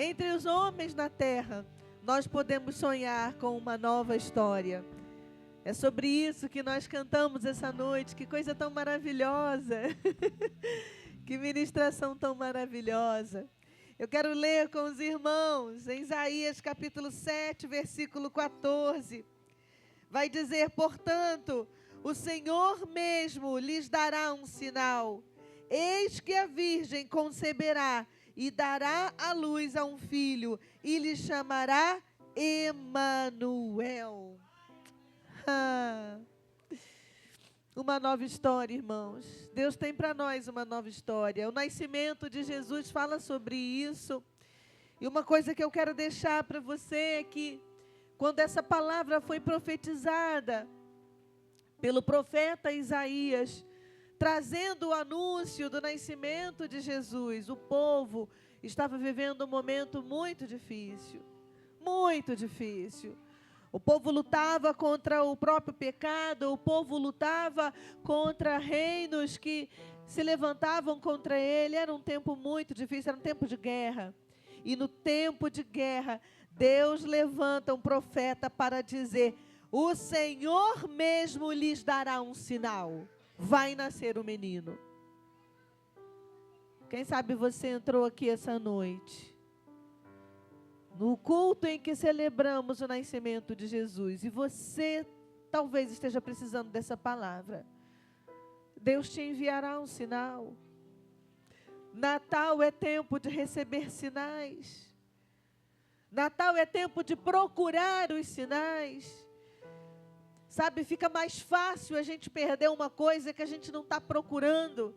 Entre os homens na terra, nós podemos sonhar com uma nova história. É sobre isso que nós cantamos essa noite. Que coisa tão maravilhosa. Que ministração tão maravilhosa. Eu quero ler com os irmãos em Isaías capítulo 7, versículo 14. Vai dizer, portanto, o Senhor mesmo lhes dará um sinal. Eis que a virgem conceberá e dará à luz a um filho, e lhe chamará Emanuel. Uma nova história, irmãos. Deus tem para nós uma nova história. O nascimento de Jesus fala sobre isso. E uma coisa que eu quero deixar para você é que, quando essa palavra foi profetizada pelo profeta Isaías, trazendo o anúncio do nascimento de Jesus, o povo estava vivendo um momento muito difícil. Muito difícil. O povo lutava contra o próprio pecado, o povo lutava contra reinos que se levantavam contra ele. Era um tempo muito difícil, era um tempo de guerra. E no tempo de guerra, Deus levanta um profeta para dizer: o Senhor mesmo lhes dará um sinal. Vai nascer um menino. Quem sabe você entrou aqui essa noite, no culto em que celebramos o nascimento de Jesus, e você talvez esteja precisando dessa palavra. Deus te enviará um sinal. Natal é tempo de receber sinais. Natal é tempo de procurar os sinais. Sabe, fica mais fácil a gente perder uma coisa que a gente não está procurando.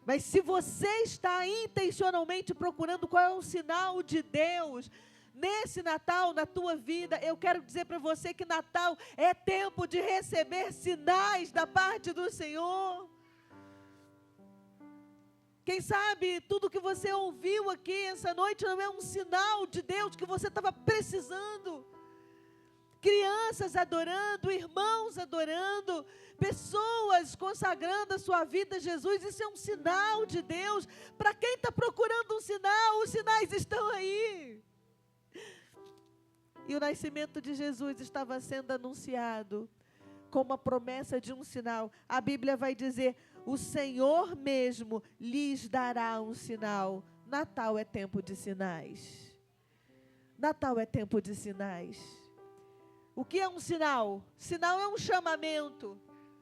Mas se você está intencionalmente procurando qual é o sinal de Deus nesse Natal, na tua vida, eu quero dizer para você que Natal é tempo de receber sinais da parte do Senhor. Quem sabe tudo que você ouviu aqui essa noite não é um sinal de Deus que você estava precisando. Crianças adorando, irmãos adorando, pessoas consagrando a sua vida a Jesus. Isso é um sinal de Deus. Para quem está procurando um sinal, os sinais estão aí. E o nascimento de Jesus estava sendo anunciado como a promessa de um sinal. A Bíblia vai dizer: o Senhor mesmo lhes dará um sinal. Natal é tempo de sinais. Natal é tempo de sinais. O que é um sinal? Sinal é um chamamento.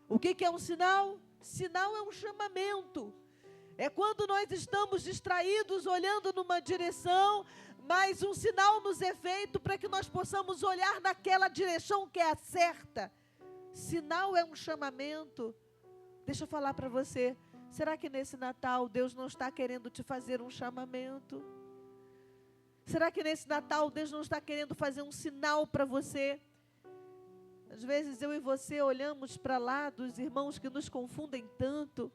O que é um sinal? Sinal é um chamamento. É quando nós estamos distraídos, olhando numa direção, mas um sinal nos é feito para que nós possamos olhar naquela direção que é a certa. Sinal é um chamamento. Deixa eu falar para você. Será que nesse Natal Deus não está querendo te fazer um chamamento? Será que nesse Natal Deus não está querendo fazer um sinal para você? Às vezes eu e você olhamos para lá dos irmãos que nos confundem tanto,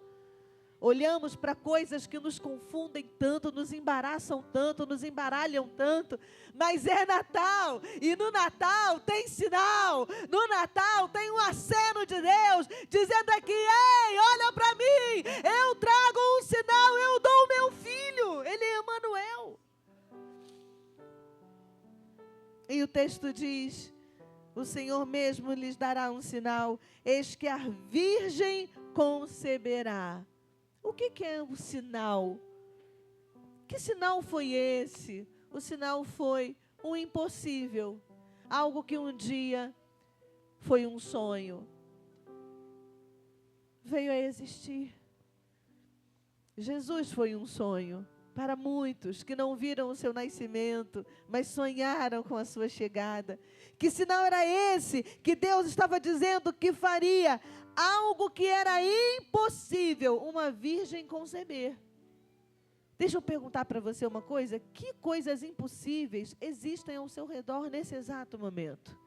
olhamos para coisas que nos confundem tanto, nos embaraçam tanto, nos embaralham tanto, mas é Natal, e no Natal tem sinal, no Natal tem um aceno de Deus, dizendo aqui: ei, olha para mim, eu trago um sinal, eu dou o meu filho, ele é Emanuel. E o texto diz: o Senhor mesmo lhes dará um sinal, eis que a virgem conceberá. O que é o sinal? Que sinal foi esse? O sinal foi um impossível, algo que um dia foi um sonho, veio a existir. Jesus foi um sonho para muitos que não viram o seu nascimento, mas sonharam com a sua chegada. Que sinal era esse que Deus estava dizendo que faria? Algo que era impossível, uma virgem conceber. Deixa eu perguntar para você uma coisa: que coisas impossíveis existem ao seu redor nesse exato momento?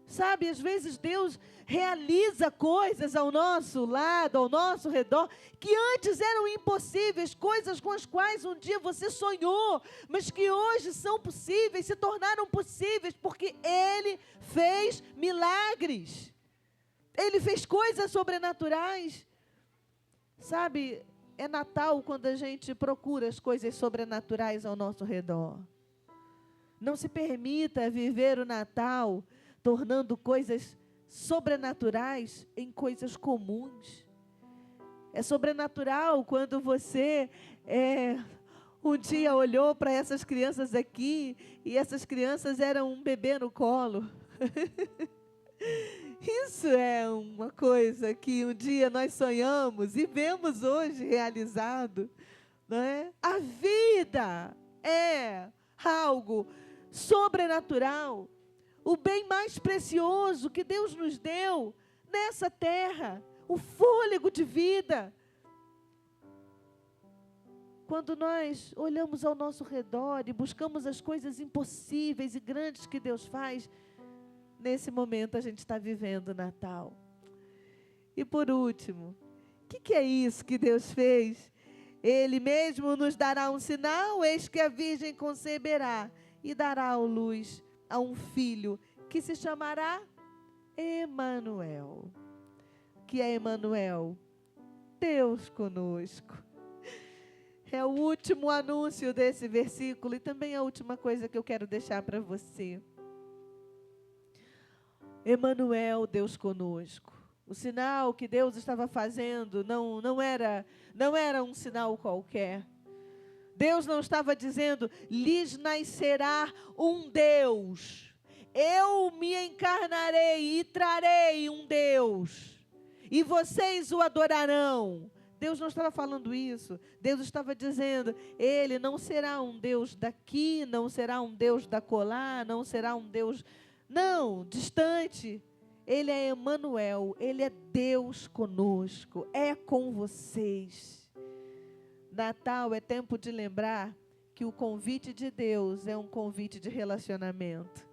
Sabe, às vezes Deus realiza coisas ao nosso lado, ao nosso redor, que antes eram impossíveis, coisas com as quais um dia você sonhou, mas que hoje são possíveis, se tornaram possíveis, porque Ele fez milagres. Ele fez coisas sobrenaturais. Sabe, é Natal quando a gente procura as coisas sobrenaturais ao nosso redor. Não se permita viver o Natal tornando coisas sobrenaturais em coisas comuns. É sobrenatural quando você um dia olhou para essas crianças aqui e essas crianças eram um bebê no colo. Isso é uma coisa que um dia nós sonhamos e vemos hoje realizado, não é? A vida é algo sobrenatural. O bem mais precioso que Deus nos deu nessa terra, o fôlego de vida. Quando nós olhamos ao nosso redor e buscamos as coisas impossíveis e grandes que Deus faz, nesse momento a gente está vivendo o Natal. E por último, o que é isso que Deus fez? Ele mesmo nos dará um sinal, eis que a Virgem conceberá e dará à luz a um filho que se chamará Emanuel. Que é Emanuel? Deus conosco. É o último anúncio desse versículo e também a última coisa que eu quero deixar para você. Emanuel, Deus conosco. O sinal que Deus estava fazendo não era um sinal qualquer. Deus não estava dizendo, lhes nascerá um Deus. Eu me encarnarei e trarei um Deus. E vocês o adorarão. Deus não estava falando isso. Deus estava dizendo, Ele não será um Deus daqui, não será um Deus dacolá, não será um Deus, não, distante. Ele é Emanuel, Ele é Deus conosco, é com vocês. Natal é tempo de lembrar que o convite de Deus é um convite de relacionamento.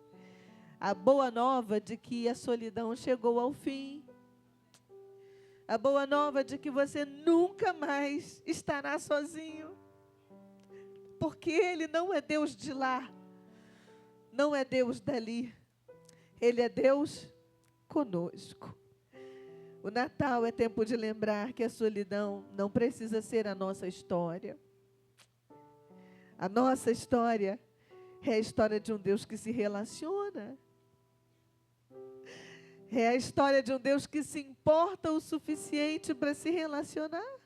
A boa nova de que a solidão chegou ao fim. A boa nova de que você nunca mais estará sozinho. Porque Ele não é Deus de lá, não é Deus dali. Ele é Deus conosco. O Natal é tempo de lembrar que a solidão não precisa ser a nossa história. A nossa história é a história de um Deus que se relaciona. É a história de um Deus que se importa o suficiente para se relacionar.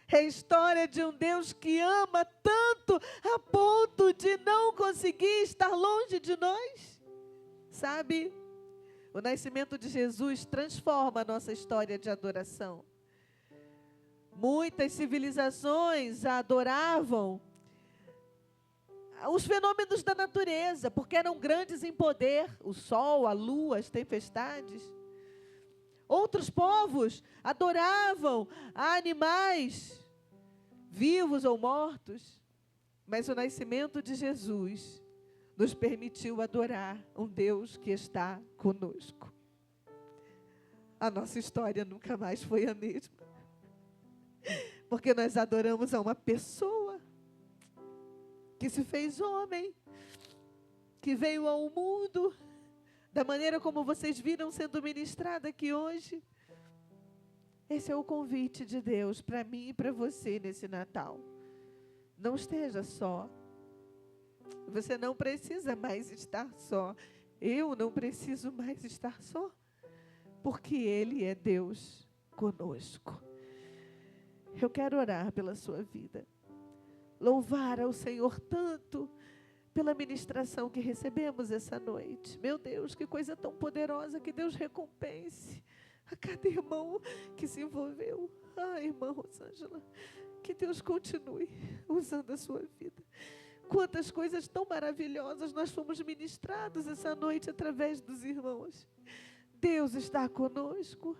É a história de um Deus que ama tanto a ponto de não conseguir estar longe de nós. Sabe? O nascimento de Jesus transforma a nossa história de adoração. Muitas civilizações adoravam os fenômenos da natureza, porque eram grandes em poder, o sol, a lua, as tempestades. Outros povos adoravam animais, vivos ou mortos, mas o nascimento de Jesus nos permitiu adorar um Deus que está conosco. A nossa história nunca mais foi a mesma, porque nós adoramos a uma pessoa que se fez homem, que veio ao mundo, da maneira como vocês viram sendo ministrada aqui hoje. Esse é o convite de Deus para mim e para você nesse Natal. Não esteja só. Você não precisa mais estar só. Eu não preciso mais estar só, porque Ele é Deus conosco. Eu quero orar pela sua vida. Louvar ao Senhor tanto pela ministração que recebemos essa noite. Meu Deus, que coisa tão poderosa, que Deus recompense a cada irmão que se envolveu. Irmã Rosângela, que Deus continue usando a sua vida. Quantas coisas tão maravilhosas nós fomos ministrados essa noite através dos irmãos. Deus está conosco.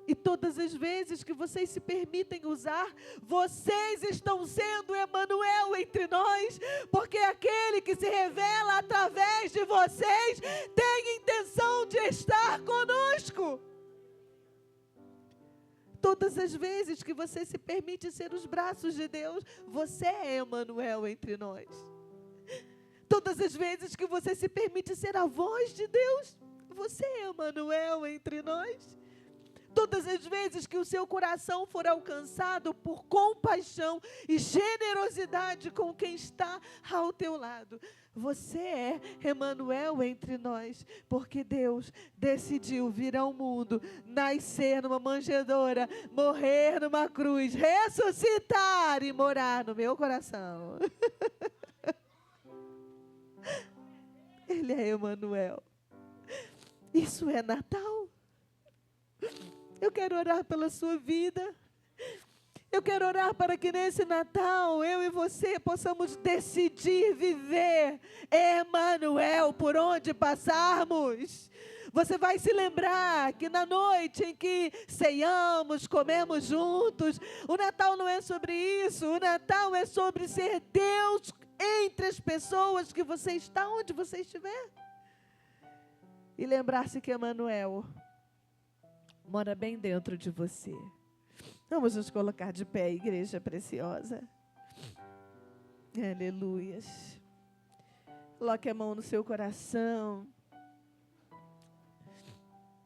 E todas as vezes que vocês se permitem usar, vocês estão sendo Emanuel entre nós, porque aquele que se revela através de vocês tem intenção de estar conosco. Todas as vezes que você se permite ser os braços de Deus, você é Emanuel entre nós. Todas as vezes que você se permite ser a voz de Deus, você é Emanuel entre nós. Todas as vezes que o seu coração for alcançado por compaixão e generosidade com quem está ao teu lado, você é Emanuel entre nós, porque Deus decidiu vir ao mundo, nascer numa manjedoura, morrer numa cruz, ressuscitar e morar no meu coração. Ele é Emanuel. Isso é Natal. Eu quero orar pela sua vida. Eu quero orar para que nesse Natal, eu e você possamos decidir viver Emanuel por onde passarmos. Você vai se lembrar que na noite em que ceiamos, comemos juntos, o Natal não é sobre isso. O Natal é sobre ser Deus entre as pessoas que você está, onde você estiver. E lembrar-se que Emanuel mora bem dentro de você. Vamos nos colocar de pé, igreja preciosa. Aleluias. Coloque a mão no seu coração.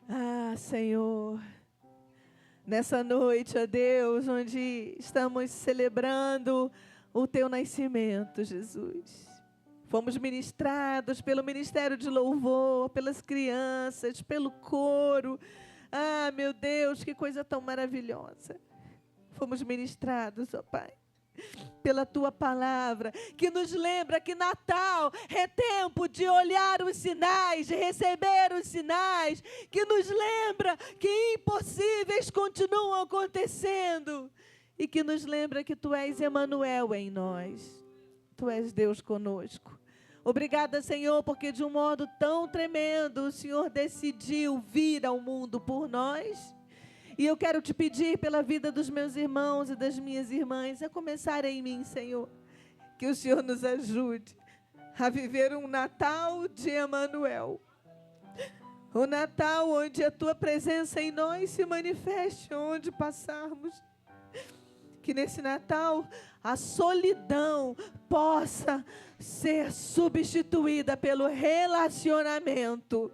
Ah, Senhor, nessa noite, ó Deus, onde estamos celebrando o teu nascimento, Jesus. Fomos ministrados pelo ministério de louvor, pelas crianças, pelo coro. Ah, meu Deus, que coisa tão maravilhosa. Fomos ministrados, ó Pai, pela Tua palavra, que nos lembra que Natal é tempo de olhar os sinais, de receber os sinais, que nos lembra que impossíveis continuam acontecendo e que nos lembra que Tu és Emanuel em nós. Tu és Deus conosco. Obrigada, Senhor, porque de um modo tão tremendo o Senhor decidiu vir ao mundo por nós. E eu quero te pedir pela vida dos meus irmãos e das minhas irmãs, a começar em mim, Senhor, que o Senhor nos ajude a viver um Natal de Emanuel. Um Natal onde a Tua presença em nós se manifeste onde passarmos. Que nesse Natal a solidão possa ser substituída pelo relacionamento.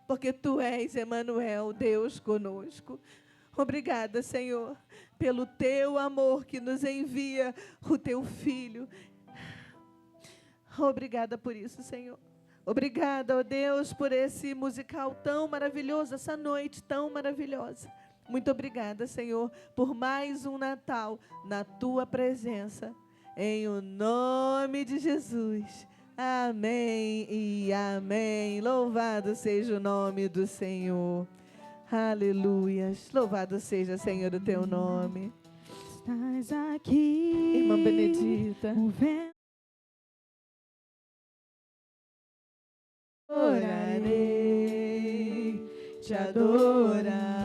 Porque Tu és Emanuel, Deus conosco. Obrigada, Senhor, pelo Teu amor que nos envia o Teu Filho. Obrigada por isso, Senhor. Obrigada, ó Deus, por esse musical tão maravilhoso, essa noite tão maravilhosa. Muito obrigada, Senhor, por mais um Natal na Tua presença. Em o nome de Jesus. Amém e amém. Louvado seja o nome do Senhor. Aleluias. Louvado seja, Senhor, o Teu nome. Estás aqui, Irmã Benedita. Orarei, te adorarei.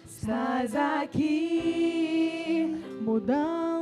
Estás aqui, mudando